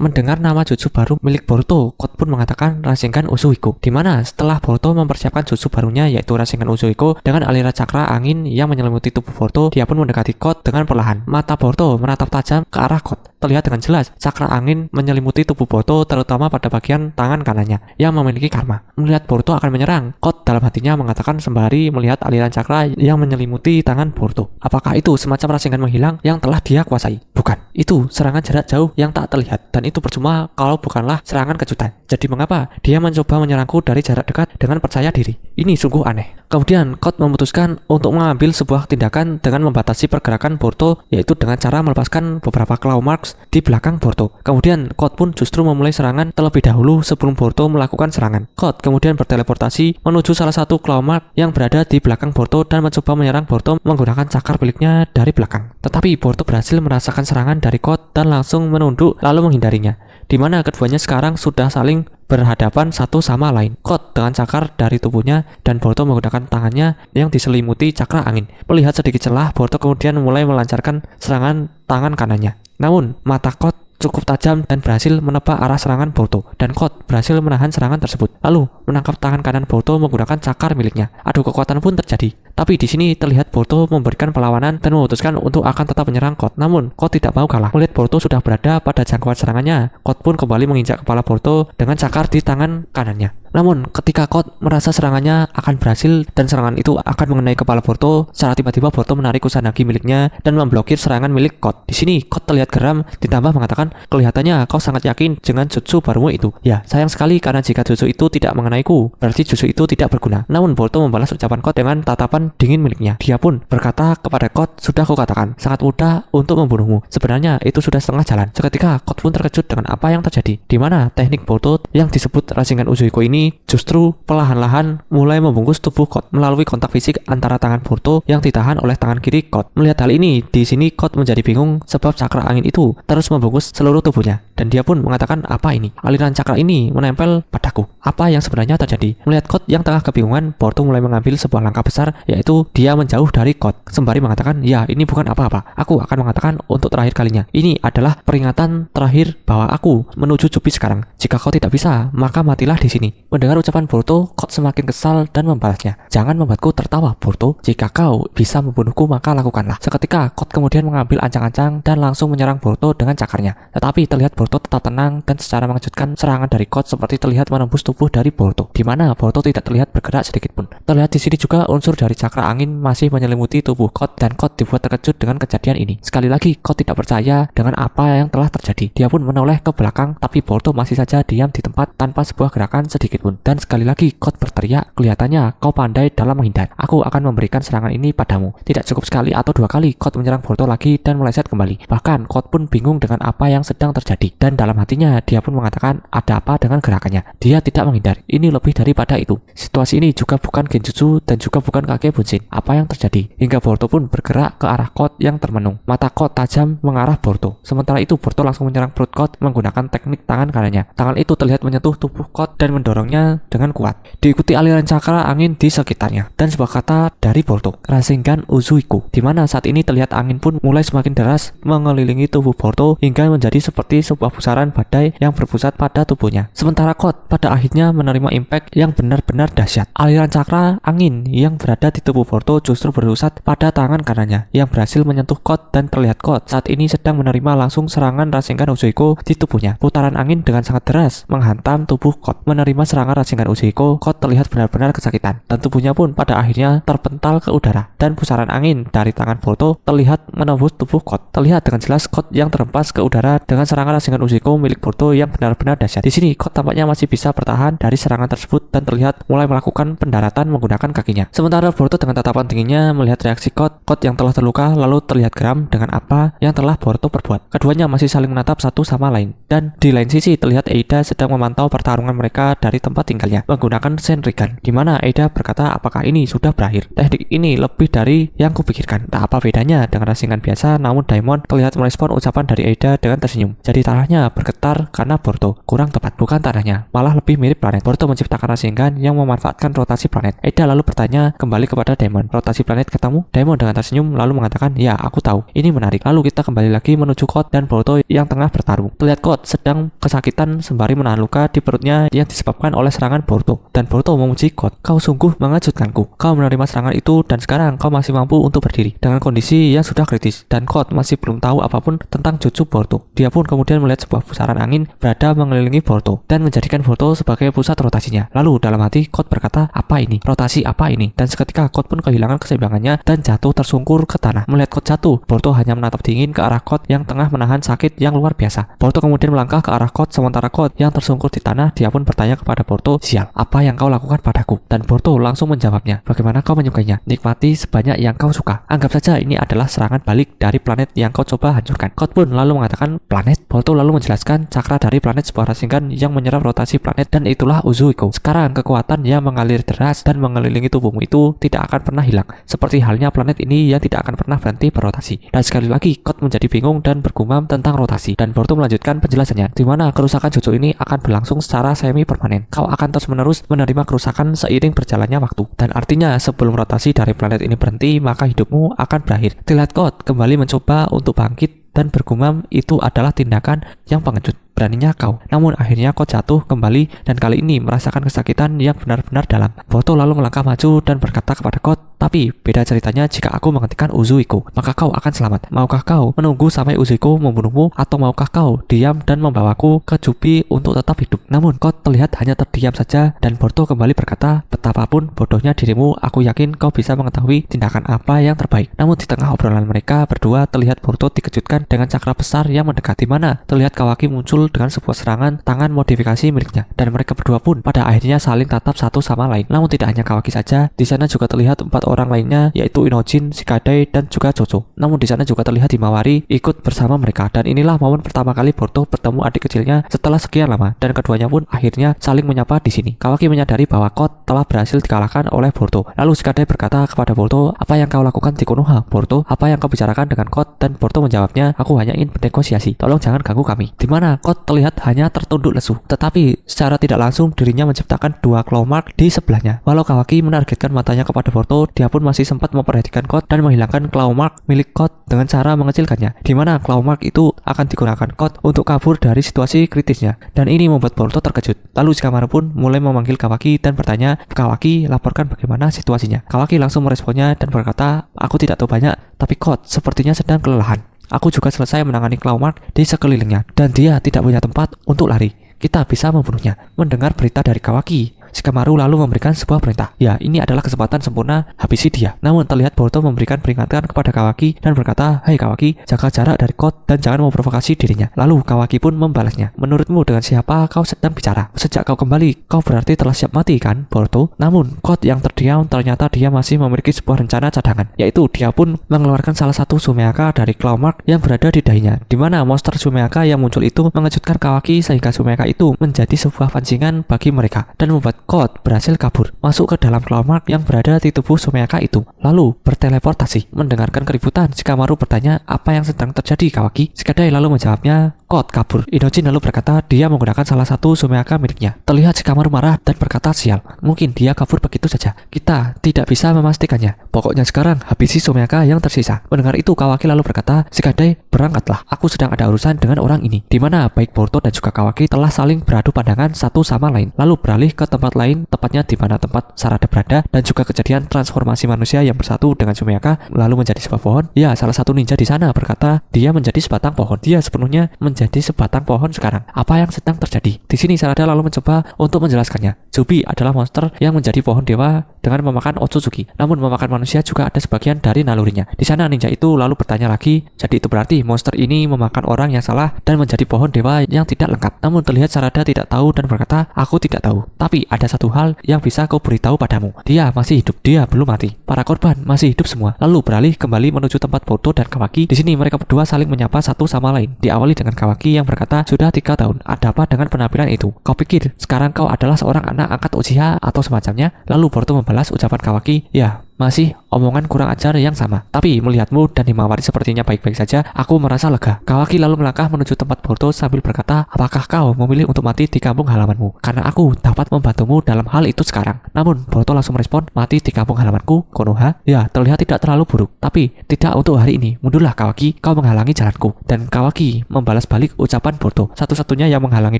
mendengar nama jutsu baru milik Boruto, Code pun mengatakan Rasengan Uzuiko. Dimana setelah Boruto mempersiapkan jutsu barunya yaitu Rasengan Uzuiko dengan aliran cakra angin yang menyelimuti tubuh Boruto, dia pun mendekati Code dengan perlahan. Mata Boruto menatap tajam ke arah Code. Terlihat dengan jelas cakra angin menyelimuti tubuh Boruto, terutama pada bagian tangan kanannya yang memiliki karma. Melihat Boruto akan menyerang, Code dalam hatinya mengatakan sembari melihat aliran cakra yang menyelimuti tangan Boruto. Apakah itu semacam Rasengan menghilang yang telah dia kuasai? Bukan, itu serangan jarak jauh yang tak terlihat, dan itu percuma kalau bukanlah serangan kejutan. Jadi mengapa dia mencoba menyerangku dari jarak dekat dengan percaya diri? Ini sungguh aneh. Kemudian Code memutuskan untuk mengambil sebuah tindakan dengan membatasi pergerakan Boruto, yaitu dengan cara melepaskan beberapa claw marks di belakang Boruto. Kemudian Code pun justru memulai serangan terlebih dahulu sebelum Boruto melakukan serangan. Code kemudian berteleportasi menuju salah satu claw mark yang berada di belakang Boruto dan mencoba menyerang Boruto menggunakan cakar miliknya dari belakang. Tetapi Boruto berhasil merasakan serangan dari Code dan langsung menunduk lalu menghindarinya, di mana keduanya sekarang sudah saling berhadapan satu sama lain. Code dengan cakar dari tubuhnya dan Boruto menggunakan tangannya yang diselimuti cakra angin. Melihat sedikit celah, Boruto kemudian mulai melancarkan serangan tangan kanannya. Namun mata Code cukup tajam dan berhasil menebak arah serangan Boruto, dan Code berhasil menahan serangan tersebut. Lalu menangkap tangan kanan Boruto menggunakan cakar miliknya. Adu kekuatan pun terjadi. Tapi di sini terlihat Boruto memberikan perlawanan dan memutuskan untuk akan tetap menyerang Code. Namun Code tidak mau kalah. Melihat Boruto sudah berada pada jangkauan serangannya, Code pun kembali menginjak kepala Boruto dengan cakar di tangan kanannya. Namun ketika Code merasa serangannya akan berhasil dan serangan itu akan mengenai kepala Boruto, secara tiba-tiba Boruto menarik Kusanagi miliknya dan memblokir serangan milik Code. Di sini Code terlihat geram, ditambah mengatakan, kelihatannya kau sangat yakin dengan jutsu barumu itu. Ya, sayang sekali karena jika jutsu itu tidak mengenaiku, berarti jutsu itu tidak berguna. Namun Boruto membalas ucapan Code dengan tatapan dingin miliknya. Dia pun berkata kepada Code, sudah kukatakan, sangat mudah untuk membunuhmu. Sebenarnya itu sudah setengah jalan. Seketika Code pun terkejut dengan apa yang terjadi, di mana teknik Boruto yang disebut Rasengan Uzuiko ini justru perlahan-lahan mulai membungkus tubuh Code melalui kontak fisik antara tangan Boruto yang ditahan oleh tangan kiri Code. Melihat hal ini, di sini Code menjadi bingung sebab cakra angin itu terus membungkus seluruh tubuhnya, dan dia pun mengatakan, apa ini? Aliran cakra ini menempel padaku. Apa yang sebenarnya terjadi? Melihat Code yang tengah kebingungan, Boruto mulai mengambil sebuah langkah besar, yaitu dia menjauh dari Code sembari mengatakan, ya ini bukan apa-apa. Aku akan mengatakan untuk terakhir kalinya, ini adalah peringatan terakhir bahwa aku menuju Jupi sekarang. Jika kau tidak bisa, maka matilah di sini. Mendengar ucapan Boruto, Code semakin kesal dan membalasnya, jangan membuatku tertawa Boruto. Jika kau bisa membunuhku maka lakukanlah. Seketika Code kemudian mengambil ancang-ancang dan langsung menyerang Boruto dengan cakarnya. Tetapi terlihat Boruto tetap tenang dan secara mengejutkan serangan dari Code seperti terlihat menembus tubuh dari Boruto, di mana Boruto tidak terlihat bergerak sedikit pun. Terlihat di sini juga unsur dari cakra angin masih menyelimuti tubuh Code, dan Code dibuat terkejut dengan kejadian ini. Sekali lagi Code tidak percaya dengan apa yang telah terjadi. Dia pun menoleh ke belakang, tapi Boruto masih saja diam di tempat tanpa sebuah gerakan sedikit pun. Dan sekali lagi Code berteriak, kelihatannya kau pandai dalam menghindar. Aku akan memberikan serangan ini padamu. Tidak cukup sekali atau dua kali Code menyerang Boruto lagi dan meleset kembali. Bahkan Code pun bingung dengan apa yang sedang terjadi, dan dalam hatinya dia pun mengatakan, ada apa dengan gerakannya? Dia tidak menghindar. Ini lebih daripada itu. Situasi ini juga bukan genjutsu dan juga bukan Kage Bunshin. Apa yang terjadi? Hingga Boruto pun bergerak ke arah Code yang termenung. Mata Code tajam mengarah Boruto. Sementara itu Boruto langsung menyerang perut Code menggunakan teknik tangan kanannya. Tangan itu terlihat menyentuh tubuh Code dan mendorongnya dengan kuat. Diikuti aliran cakra angin di sekitarnya dan sebuah kata dari Boruto, Rasengan Uzuiko, di mana saat ini terlihat angin pun mulai semakin deras mengelilingi tubuh Boruto hingga menjadi seperti sebuah pusaran badai yang berpusat pada tubuhnya. Sementara Code pada akhirnya menerima impact yang benar-benar dahsyat. Aliran cakra angin yang berada di tubuh Boruto justru berpusat pada tangan kanannya yang berhasil menyentuh Code, dan terlihat Code saat ini sedang menerima langsung serangan Rasengan Uzuiko di tubuhnya. Putaran angin dengan sangat deras menghantam tubuh Code. Menerima serangan Rasengan Uzuiko, Code terlihat benar-benar kesakitan dan tubuhnya pun pada akhirnya terpental ke udara, dan pusaran angin dari tangan Boruto terlihat menembus tubuh Code. Terlihat dengan jelas Code yang terhempas ke udara dengan serangan Rasengan Uzuiko milik Boruto yang benar-benar dahsyat. Di sini Code tampaknya masih bisa bertahan dari serangan tersebut dan terlihat mulai melakukan pendaratan menggunakan kakinya. Sementara Boruto dengan tatapan dinginnya melihat reaksi Code yang telah terluka lalu terlihat geram dengan apa yang telah Boruto perbuat. Keduanya masih saling menatap satu sama lain, dan di lain sisi terlihat Eida sedang memantau pertarungan mereka dari tempat tinggalnya menggunakan Senrigan, di mana Eida berkata, apakah ini sudah berakhir? Teknik ini lebih dari yang kupikirkan. Tak apa bedanya dengan Rasengan biasa, namun Daimon terlihat merespon ucapan dari Eida dengan tersenyum. Jadi tanahnya bergetar karena Boruto kurang tepat, bukan tanahnya, malah lebih mirip planet. Boruto menciptakan Rasengan yang memanfaatkan rotasi planet. Eda lalu bertanya kembali kepada Diamond. Rotasi planet ketemu? Diamond dengan tersenyum lalu mengatakan, ya aku tahu, ini menarik. Lalu kita kembali lagi menuju Code dan Boruto yang tengah bertarung. Terlihat Code sedang kesakitan sembari menahan luka di perutnya yang disebabkan oleh serangan Boruto. Dan Boruto memuji Code, kau sungguh mengejutkanku. Kau menerima serangan itu dan sekarang kau masih mampu untuk berdiri dengan kondisi yang sudah kritis. Dan Code masih belum tahu apapun tentang jutsu Boruto. Dia pun kemudian melihat sebuah pusaran angin berada mengelilingi Boruto dan menjadikan Boruto sebagai pusat rotasinya. Lalu dalam hati Code berkata, apa ini? Rotasi apa ini? Dan seketika Code pun kehilangan keseimbangannya dan jatuh tersungkur ke tanah. Melihat Code jatuh, Boruto hanya menatap dingin ke arah Code yang tengah menahan sakit yang luar biasa. Boruto kemudian melangkah ke arah Code sementara Code yang tersungkur di tanah. Dia pun bertanya kepada Boruto, sial, apa yang kau lakukan padaku? Dan Boruto langsung menjawabnya, bagaimana kau menyukainya? Nikmati sebanyak yang kau suka. Anggap saja ini adalah serangan balik dari planet yang kau coba hancurkan. Code pun lalu mengatakan, planet? Boruto lalu menjelaskan cakra dari planet sebuah Rasengan yang menyerap rotasi planet dan itulah Uzuiko. Sekarang kekuatan yang mengalir deras dan mengelilingi tubuhmu itu tidak akan pernah hilang. Seperti halnya planet ini yang tidak akan pernah berhenti berotasi. Dan sekali lagi Code menjadi bingung dan bergumam tentang rotasi. Dan Boruto melanjutkan penjelasannya, di mana kerusakan jutsu ini akan berlangsung secara semi permanen. Kau akan terus-menerus menerima kerusakan seiring berjalannya waktu. Dan artinya sebelum rotasi dari planet ini berhenti, maka hidupmu akan berakhir. Terlihat Code kembali mencoba untuk bangkit dan bergumam, itu adalah tindakan yang pengecut. Beraninya kau. Namun akhirnya Code jatuh kembali dan kali ini merasakan kesakitan yang benar-benar dalam. Boruto lalu melangkah maju dan berkata kepada Code, tapi beda ceritanya jika aku menghentikan Uzuiko, maka kau akan selamat. Maukah kau menunggu sampai Uzuiko membunuhmu atau maukah kau diam dan membawaku ke Jubi untuk tetap hidup? Namun Code terlihat hanya terdiam saja dan Boruto kembali berkata, betapapun bodohnya dirimu, aku yakin kau bisa mengetahui tindakan apa yang terbaik. Namun di tengah obrolan mereka berdua terlihat Boruto dikejutkan dengan cakra besar yang mendekati, mana terlihat Kawaki muncul dengan sebuah serangan tangan modifikasi miliknya dan mereka berdua pun pada akhirnya saling tatap satu sama lain. Namun tidak hanya Kawaki saja, di sana juga terlihat 4 orang lainnya yaitu Inojin, Shikadai dan juga Jojo. Namun di sana juga terlihat Himawari ikut bersama mereka dan inilah momen pertama kali Boruto bertemu adik kecilnya setelah sekian lama dan keduanya pun akhirnya saling menyapa di sini. Kawaki menyadari bahwa Code telah berhasil dikalahkan oleh Boruto. Lalu Shikadai berkata kepada Boruto, apa yang kau lakukan di Konoha, Boruto? Apa yang kau bicarakan dengan Code? Dan Boruto menjawabnya, aku hanya ingin bernegosiasi, tolong jangan ganggu kami. Dimana Code terlihat hanya tertunduk lesu, tetapi secara tidak langsung dirinya menciptakan 2 claw mark di sebelahnya. Walau Kawaki menargetkan matanya kepada Boruto, dia pun masih sempat memperhatikan Code dan menghilangkan claw mark milik Code dengan cara mengecilkannya, dimana claw mark itu akan digunakan Code untuk kabur dari situasi kritisnya. Dan ini membuat Boruto terkejut. Lalu Shikamaru pun mulai memanggil Kawaki dan bertanya, Kawaki, laporkan bagaimana situasinya. Kawaki langsung meresponnya dan berkata, aku tidak tahu banyak, tapi Code sepertinya sedang kelelahan. Aku juga selesai menangani claw mark di sekelilingnya dan dia tidak punya tempat untuk lari. Kita bisa membunuhnya. Mendengar berita dari Kawaki, Shikamaru lalu memberikan sebuah perintah. Ya, ini adalah kesempatan sempurna, habisi dia. Namun terlihat Boruto memberikan peringatan kepada Kawaki dan berkata, hai Kawaki, jaga jarak dari Code dan jangan memprovokasi dirinya. Lalu Kawaki pun membalasnya, menurutmu dengan siapa kau sedang bicara? Sejak kau kembali, kau berarti telah siap mati kan, Boruto? Namun Code yang terdiam ternyata dia masih memiliki sebuah rencana cadangan, yaitu dia pun mengeluarkan salah satu Sumeaka dari claw mark yang berada di dahinya, dimana monster Sumeaka yang muncul itu mengejutkan Kawaki sehingga Sumeaka itu menjadi sebuah pancingan bagi mereka dan membuat Code berhasil kabur masuk ke dalam claw mark yang berada di tubuh Sumeaka itu lalu berteleportasi. Mendengarkan keributan, Shikamaru bertanya, apa yang sedang terjadi Kawaki? Shikadai lalu menjawabnya, Code kabur. Inojin lalu berkata dia menggunakan salah satu Sumeaka miliknya. Terlihat Shikamaru marah dan berkata, sial, mungkin dia kabur begitu saja, kita tidak bisa memastikannya. Pokoknya sekarang habisi Sumeaka yang tersisa. Mendengar itu Kawaki lalu berkata, Shikadai, berangkatlah, aku sedang ada urusan dengan orang ini. Dimana baik Boruto dan juga Kawaki telah saling beradu pandangan satu sama lain lalu beralih ke tempat lain, tepatnya di mana tempat Sarada berada dan juga kejadian transformasi manusia yang bersatu dengan Sumeaka lalu menjadi sebuah pohon. Ya, salah satu ninja di sana berkata dia menjadi sebatang pohon. Dia sepenuhnya menjadi sebatang pohon sekarang. Apa yang sedang terjadi? Di sini Sarada lalu mencoba untuk menjelaskannya. Jubi adalah monster yang menjadi pohon dewa dengan memakan Otsutsuki. Namun memakan manusia juga ada sebagian dari nalurinya. Di sana ninja itu lalu bertanya lagi, jadi itu berarti monster ini memakan orang yang salah dan menjadi pohon dewa yang tidak lengkap. Namun terlihat Sarada tidak tahu dan berkata, aku tidak tahu. Tapi ada satu hal yang bisa kau beritahu padamu. Dia masih hidup, dia belum mati. Para korban masih hidup semua. Lalu beralih kembali menuju tempat Boruto dan Kawaki. Di sini mereka berdua saling menyapa satu sama lain. Diawali dengan Kawaki yang berkata, sudah 3 tahun, ada apa dengan penampilan itu? Kau pikir sekarang kau adalah seorang anak angkat Uchiha atau semacamnya? Lalu Boruto membalas ucapan Kawaki, ya, Masih omongan kurang ajar yang sama. Tapi melihatmu dan Himawari sepertinya baik-baik saja, aku merasa lega. Kawaki lalu melangkah menuju tempat Boruto sambil berkata, apakah kau memilih untuk mati di kampung halamanmu? Karena aku dapat membantumu dalam hal itu sekarang. Namun Boruto langsung merespon, mati di kampung halamanku, Konoha? Ya, terlihat tidak terlalu buruk. Tapi tidak untuk hari ini. Mundurlah Kawaki, kau menghalangi jalanku. Dan Kawaki membalas balik ucapan Boruto. Satu-satunya yang menghalangi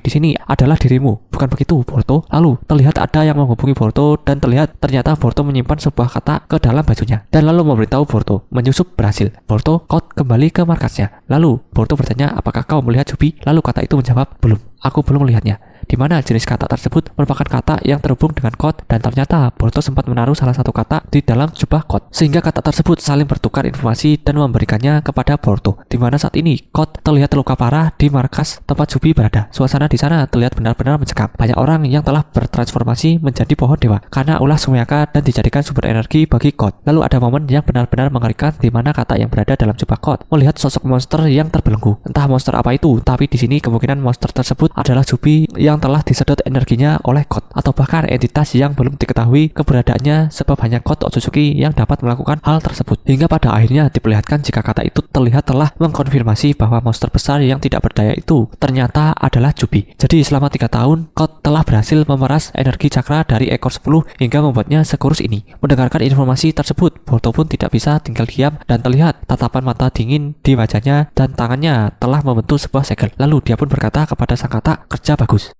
di sini adalah dirimu. Bukan begitu, Boruto? Lalu terlihat ada yang menghubungi Boruto dan ternyata Boruto menyimpan sebuah kata ke dalam bajunya dan lalu memberitahu Boruto menyusup berhasil. Boruto kembali ke markasnya. Lalu Boruto bertanya, apakah kau melihat Jubi? Lalu kata itu menjawab, belum, aku belum melihatnya. Di mana jenis kata tersebut merupakan kata yang terhubung dengan Code, dan ternyata Boruto sempat menaruh salah satu kata di dalam jubah Code sehingga kata tersebut saling bertukar informasi dan memberikannya kepada Boruto. Di mana saat ini Code terlihat terluka parah di markas tempat Jubi berada. Suasana di sana terlihat benar-benar mencekam. Banyak orang yang telah bertransformasi menjadi pohon dewa karena ulah Sumeaka dan dijadikan sumber energi bagi Code. Lalu ada momen yang benar-benar mengerikan di mana kata yang berada dalam jubah Code melihat sosok monster yang terbelenggu. Entah monster apa itu, tapi di sini kemungkinan monster tersebut adalah Jubi yang telah disedot energinya oleh Code, atau bahkan entitas yang belum diketahui keberadaannya sebab hanya Code Otsutsuki yang dapat melakukan hal tersebut. Hingga pada akhirnya diperlihatkan jika kata itu terlihat telah mengkonfirmasi bahwa monster besar yang tidak berdaya itu ternyata adalah Jubi. Jadi selama 3 tahun Code telah berhasil memeras energi cakra dari ekor 10 hingga membuatnya sekurus ini. Mendengarkan informasi tersebut, Boruto pun tidak bisa tinggal diam dan terlihat tatapan mata dingin di wajahnya dan tangannya telah membentuk sebuah segel. Lalu dia pun berkata kepada sang kata, kerja bagus.